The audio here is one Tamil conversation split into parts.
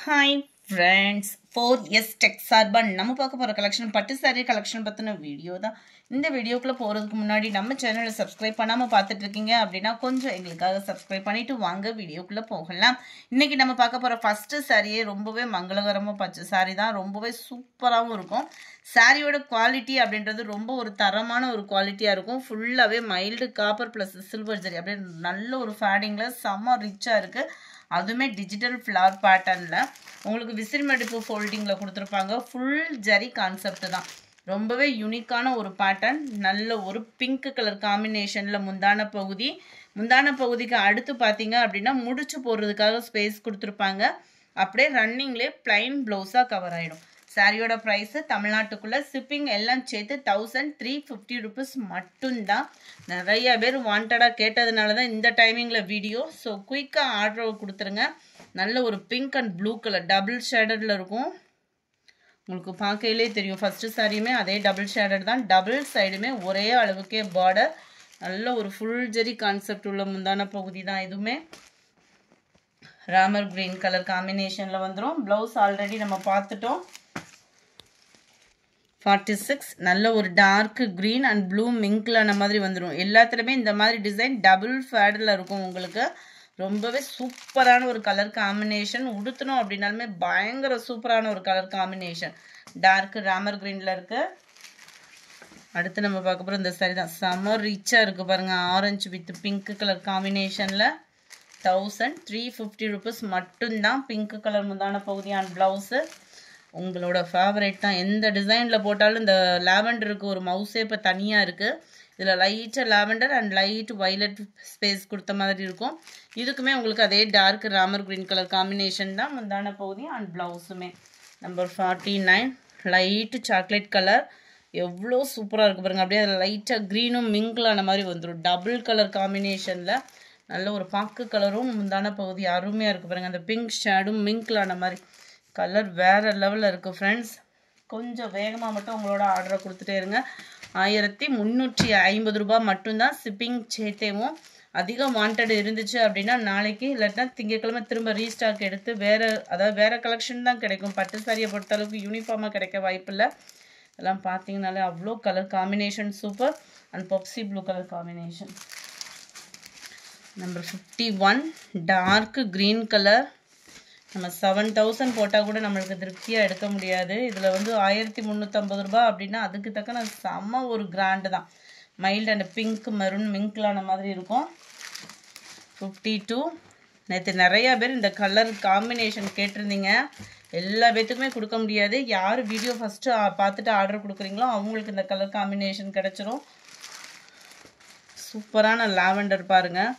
ஹாய் ஃப்ரெண்ட்ஸ், 4S Tech சார்பாக நம்ம பார்க்க போகிற கலெக்ஷன் பட்டு சாரீ கலெக்ஷன் பற்றின வீடியோ தான். இந்த வீடியோக்குள்ளே போகிறதுக்கு முன்னாடி நம்ம சேனலை சப்ஸ்கிரைப் பண்ணாமல் பார்த்துட்டு இருக்கீங்க அப்படின்னா கொஞ்சம் எங்களுக்காக சப்ஸ்கிரைப் பண்ணிவிட்டு வாங்க வீடியோக்குள்ளே போகலாம். இன்றைக்கி நம்ம பார்க்க போகிற ஃபஸ்ட்டு சாரியே ரொம்பவே மங்களகரமாக பச்சை சாரீ தான். ரொம்பவே சூப்பராகவும் இருக்கும். சாரியோட குவாலிட்டி அப்படின்றது ரொம்ப ஒரு தரமான ஒரு குவாலிட்டியாக இருக்கும். ஃபுல்லாகவே mild copper plus silver zari அப்படின்னு நல்ல ஒரு ஃபேடிங்கில் செம்ம ரிச்சாக இருக்குது. அதுவுமே டிஜிட்டல் ஃப்ளவர் பேட்டர்னில் உங்களுக்கு விசிறி மடிப்பு ஃபோல்டிங்கில் கொடுத்துருப்பாங்க. ஃபுல் ஜரி கான்செப்ட் தான். ரொம்பவே யூனிக்கான ஒரு பேட்டர்ன். நல்ல ஒரு பிங்க் கலர் காம்பினேஷனில் முந்தான பகுதிக்கு அடுத்து பார்த்தீங்க அப்படின்னா முடிச்சு போடுறதுக்காக ஸ்பேஸ் கொடுத்துருப்பாங்க. அப்படியே ரன்னிங்லேயே பிளைன் ப்ளவுஸாக கவர் ஆகிடும். சாரியோட ப்ரைஸு தமிழ்நாட்டுக்குள்ளே ஷிப்பிங் எல்லாம் சேர்த்து 1350 ருபீஸ் மட்டும்தான். நிறைய பேர் வாண்டடாக கேட்டதுனால தான் இந்த டைமிங்கில் வீடியோ. ஸோ குயிக்காக ஆர்டர் கொடுத்துருங்க. நல்ல ஒரு pink and blue colour double ஷேடடில் இருக்கும். உங்களுக்கு பார்க்கையிலே தெரியும். ஃபஸ்ட்டு சாரியுமே அதே டபுள் ஷேடட் தான். டபுள் சைடுமே ஒரே அளவுக்கே பார்டர். நல்ல ஒரு ஃபுல் ஜெரி கான்செப்ட் உள்ள முந்தான பகுதி தான். இதுவுமே ராமர் கிரீன் கலர் காம்பினேஷனில் வந்துடும். ப்ளவுஸ் ஆல்ரெடி நம்ம பார்த்துட்டோம். 46 நல்ல ஒரு டார்க் க்ரீன் அண்ட் ப்ளூ மிங்க்லான மாதிரி வந்துடும். எல்லாத்துலேயுமே இந்த மாதிரி டிசைன் டபுள் ஃபேடில் இருக்கும். உங்களுக்கு ரொம்பவே சூப்பரான ஒரு கலர் காம்பினேஷன். உடுத்தணும் அப்படின்னாலுமே பயங்கர சூப்பரான ஒரு கலர் காம்பினேஷன். டார்க் ராமர் க்ரீனில் இருக்குது. அடுத்து நம்ம பார்க்க போகிறோம் இந்த சாரி தான். செம்ம ரிச்சாக இருக்குது பாருங்கள். ஆரஞ்சு வித் பிங்க் கலர் காம்பினேஷனில் 1350 ருபீஸ் மட்டும்தான். பிங்க் கலர் முந்தான பகுதி அண்ட் ப்ளவுஸு உங்களோட ஃபேவரேட் தான். எந்த டிசைனில் போட்டாலும் இந்த லாவெண்டருக்கு ஒரு மவுஸே இப்போ தனியாக இருக்குது. இதில் லைட்டாக lavender and light violet space கொடுத்த மாதிரி இருக்கும். இதுக்குமே உங்களுக்கு அதே dark Ramar green colour combination தான் முந்தான பகுதி அண்ட் ப்ளவுஸுமே. Number 49 light chocolate colour. எவ்வளோ சூப்பராக இருக்குது பாருங்கள். அப்படியே அதில் லைட்டாக க்ரீனும் மிங்கிளான மாதிரி வந்துடும். டபுள் கலர் காம்பினேஷனில் நல்ல ஒரு பாக்கு கலரும் முந்தான பகுதி அருமையாக இருக்குது பாருங்கள். அந்த பிங்க் ஷேடும் மிங்கிளான மாதிரி கலர் வேறு லெவலில் இருக்குது ஃப்ரெண்ட்ஸ். கொஞ்சம் வேகமாக மட்டும் உங்களோட ஆர்டரை கொடுத்துட்டே இருங்க. 1350 ரூபாய் மட்டும்தான். ஷிப்பிங் சேர்த்தேவும். அதிகம் வாண்டட் இருந்துச்சு அப்படின்னா நாளைக்கு இல்லாட்டினா திங்கட்கிழமை திரும்ப ரீஸ்டாக் எடுத்து வேறு கலெக்ஷன் தான் கிடைக்கும். பட்டு சாரியை பொறுத்தளவுக்கு யூனிஃபார்மாக கிடைக்க வாய்ப்பில்லை. இதெல்லாம் பார்த்தீங்கனாலே அவ்வளோ colour combination super. And Pepsi blue colour combination. Number 51 dark green colour. நம்ம 7000 போட்டால் கூட நம்மளுக்கு திருப்தியாக எடுக்க முடியாது. இதில் வந்து 1350 ரூபாய் அப்படின்னா அதுக்கு தக்கன செம்ம ஒரு கிராண்டு தான். மைல்டு அண்ட் பிங்க் மெரூன் மிங்க்லான மாதிரி இருக்கும். 52 நேற்று நிறையா பேர் இந்த கலர் காம்பினேஷன் கேட்டிருந்தீங்க. எல்லா பேத்துக்குமே கொடுக்க முடியாது. யார் வீடியோ ஃபஸ்ட்டு பார்த்துட்டு ஆர்டர் கொடுக்குறீங்களோ அவங்களுக்கு இந்த கலர் காம்பினேஷன் கிடச்சிரும். சூப்பரான லாவெண்டர் பாருங்கள்.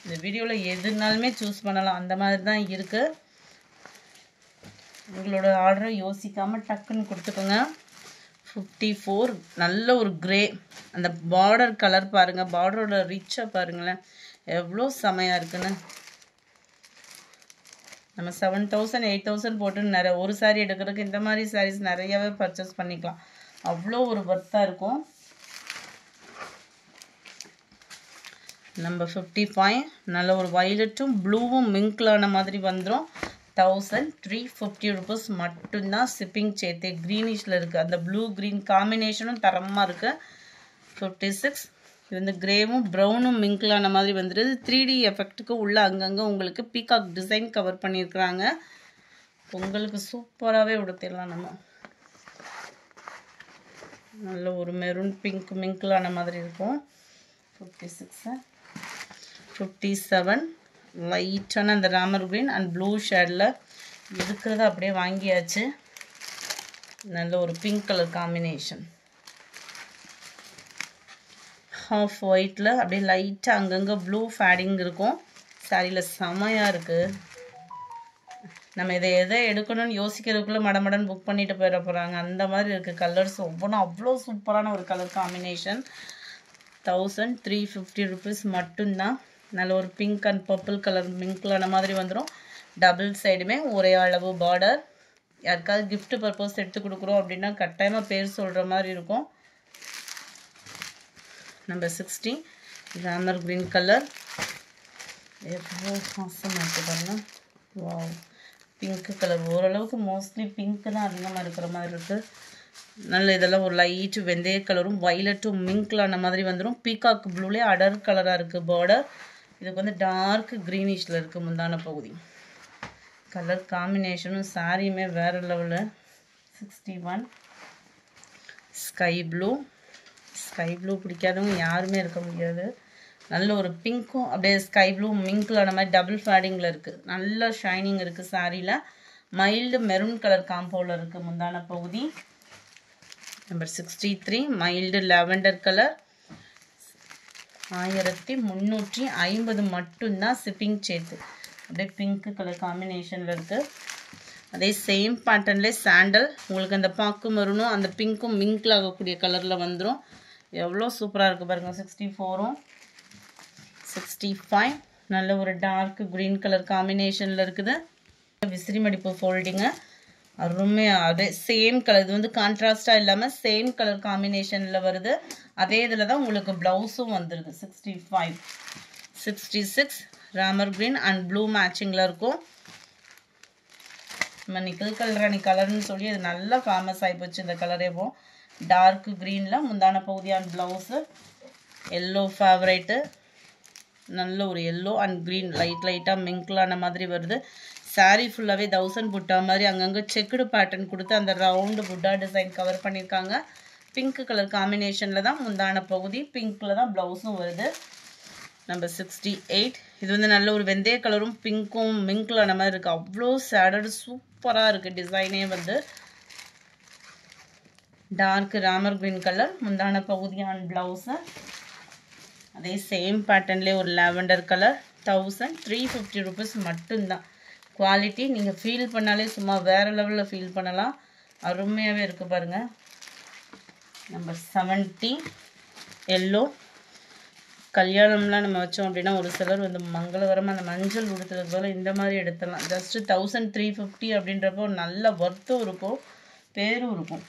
இந்த வீடியோவில் எதுனாலுமே சூஸ் பண்ணலாம். அந்த மாதிரி தான் இருக்குது. உங்களோட ஆர்டரை யோசிக்காமல் டக்குன்னு கொடுத்துக்கோங்க. 54 நல்ல ஒரு கிரே. அந்த பார்டர் கலர் பாருங்கள். பார்டரோட ரிச்சாக பாருங்களேன் எவ்வளோ செமையாக இருக்குன்னு. நம்ம 7000 8000 போட்டு ஒரு சாரீ எடுக்கிறதுக்கு இந்த மாதிரி சாரீஸ் நிறையாவே பர்ச்சேஸ் பண்ணிக்கலாம். அவ்வளோ ஒரு ஒர்த்தாக இருக்கும். நம்பர் 55 நல்ல ஒரு வயலட்டும் ப்ளூவும் மிங்க்லான மாதிரி வந்துடும். 1350 ருபீஸ் மட்டும்தான். ஷிப்பிங் சேர்த்து க்ரீனிஷில் இருக்குது. அந்த ப்ளூ க்ரீன் காம்பினேஷனும் தரமாக இருக்குது. 56 இது வந்து கிரேவும் ப்ரௌனும் மிங்க்லான மாதிரி வந்துடுது. 3D எஃபெக்ட்டுக்கு உள்ள அங்கங்கே உங்களுக்கு பீகாக் டிசைன் கவர் பண்ணியிருக்கிறாங்க. உங்களுக்கு சூப்பராகவே உடுத்திடலாம். நம்ம நல்ல ஒரு மெரூன் பிங்க் மிங்க்லான மாதிரி இருக்கும். 56 57 லைட்டான அந்த ராமர் க்ரீன் அண்ட் ப்ளூ ஷேடில் இருக்கிறத அப்படியே வாங்கியாச்சு. நல்ல ஒரு பிங்க் கலர் காம்பினேஷன். ஹாஃப் ஒயிட்டில் அப்படியே லைட்டாக அங்கங்கே ப்ளூ ஃபேடிங் இருக்கும். சாரியில் செமையாக இருக்குது. நம்ம எதை எடுக்கணும்னு யோசிக்கிறதுக்குள்ளே மடமடன் புக் பண்ணிட்டு போயிட போகிறாங்க. அந்த மாதிரி இருக்குது. கலர்ஸ் ஒவ்வொன்றும் அவ்வளோ சூப்பரான ஒரு கலர் காம்பினேஷன். 1350 ருபீஸ் மட்டும்தான். நல்ல ஒரு பிங்க் அண்ட் பர்பிள் கலர் மிங்க்லான மாதிரி வந்துடும். டபுள் சைடுமே ஒரே அளவு பார்டர். யாருக்காவது கிஃப்ட் பர்பஸ் எடுத்து கொடுக்குறோம் அப்படின்னா கட்டாயமாக பேர் சொல்கிற மாதிரி இருக்கும். Number 60 Ramar green colour. எவ்வளோ ஹாசமாக இருக்குது பாருங்கள். வாவ் பிங்க் கலர் ஓரளவுக்கு மோஸ்ட்லி பிங்க் தான் அதிகமாக இருக்கிற மாதிரி இருக்குது. நல்ல இதெல்லாம் ஒரு லைட் வெந்தய கலரும் வைலட்டும் மிங்க்லான மாதிரி வந்துடும். பீகாக் ப்ளூலேயே அடர் கலராக இருக்குது பார்டர். இதுக்கு வந்து டார்க் க்ரீனிஷில் இருக்குது முந்தான பகுதி. கலர் காம்பினேஷனும் சாரியுமே வேறு லெவலில். 61 ஸ்கை ப்ளூ பிடிக்காதவங்க யாருமே இருக்க முடியாது. நல்ல ஒரு பிங்க்கும் அப்படியே ஸ்கை ப்ளூ மிங்க்லான மாதிரி டபுள் ஃபேடிங்கில் இருக்குது. நல்ல ஷைனிங் இருக்குது சாரியில். மைல்டு மெரூன் கலர் காம்போவில் இருக்குது முந்தான பகுதி. Number 63 mild lavender colour. 1350 மட்டும்தான் ஷிப்பிங் சேர்த்து. அப்படியே பிங்க் கலர் காம்பினேஷனில் இருக்குது. அதே சேம் பேட்டர்ன்லேயே சாண்டல். உங்களுக்கு அந்த பாக்கு மருனும் அந்த பிங்க்கும் மிங்க்ல ஆகக்கூடிய கலரில் வந்துடும். எவ்வளோ சூப்பராக இருக்குது பாருங்கள். 64ம் 65 நல்ல ஒரு டார்க் க்ரீன் கலர் காம்பினேஷனில் இருக்குது. விசிறி மடிப்பு ஃபோல்டிங்கு அருமையாக அதே சேம் கலர். இது வந்து கான்ட்ராஸ்டாக இல்லாமல் சேம் கலர் காம்பினேஷனில் வருது. அதே இதில் தான் உங்களுக்கு ப்ளவுஸும் வந்துடுது. 65 66 ராமர் க்ரீன் அண்ட் ப்ளூ மேட்சிங்கில் இருக்கும். நம்ம நிக்கல் கல்ராணி கலர்னு சொல்லி அது நல்லா ஃபேமஸ் ஆகிப்போச்சு இந்த கலரேவும். டார்க் க்ரீனில் முந்தான பகுதி அண்ட் ப்ளவுஸு. எல்லோ ஃபேவரைட்டு. நல்ல ஒரு எல்லோ அண்ட் க்ரீன் லைட்டாக மிங்க்லான மாதிரி வருது. சாரீ ஃபுல்லாகவே 1000 புட்டா மாதிரி அங்கங்கே செக்குடு பேட்டர்ன் கொடுத்து அந்த ரவுண்டு புட்டா டிசைன் கவர் பண்ணியிருக்காங்க. பிங்க் கலர் காம்பினேஷனில் தான் முந்தான பகுதி. பிங்க்கில் தான் ப்ளவுஸும் வருது. நம்பர் 68 இது வந்து நல்ல ஒரு வெந்தய கலரும் பிங்க்கும் மிங்க்லான மாதிரி இருக்குது. அவ்வளோ சேடடு சூப்பராக இருக்குது. டிசைனே வந்து டார்க் ராமர் க்ரீன் கலர் முந்தான பகுதி அண்ட் ப்ளவுஸு. அதே சேம் பேட்டர்ன்லேயே ஒரு லாவெண்டர் கலர். 1350 ருபீஸ் மட்டும்தான். குவாலிட்டி நீங்கள் ஃபீல் பண்ணாலே சும்மா வேறு லெவலில் ஃபீல் பண்ணலாம். அருமையாகவே இருக்குது பாருங்கள். Number 70 yellow. கல்யாணம்லாம் நம்ம வச்சோம் அப்படின்னா ஒரு சிலர் வந்து மங்களகரமாக அந்த மஞ்சள் உடுத்துறது போல் இந்த மாதிரி எடுத்துடலாம். ஜஸ்ட்டு 1350 அப்படின்றப்போ நல்ல ஒர்த்தும் இருக்கும், பேரும் இருக்கும்.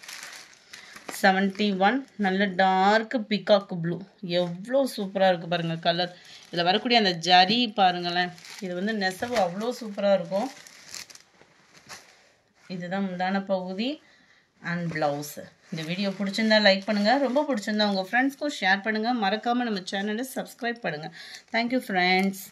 71 நல்ல டார்க் பிகாக் ப்ளூ. எவ்வளோ சூப்பராக இருக்குது பாருங்கள் கலர். இதில் வரக்கூடிய அந்த ஜரி பாருங்களேன். இது வந்து நெசவு அவ்வளோ சூப்பராக இருக்கும். இதுதான் முந்தான பகுதி அண்ட் ப்ளவுஸு. இந்த வீடியோ பிடிச்சிருந்தா லைக் பண்ணுங்கள். ரொம்ப பிடிச்சிருந்தா உங்கள் ஃப்ரெண்ட்ஸ்க்கும் ஷேர் பண்ணுங்கள். மறக்காமல் நம்ம சேனலை சப்ஸ்கிரைப் பண்ணுங்கள். Thank you friends.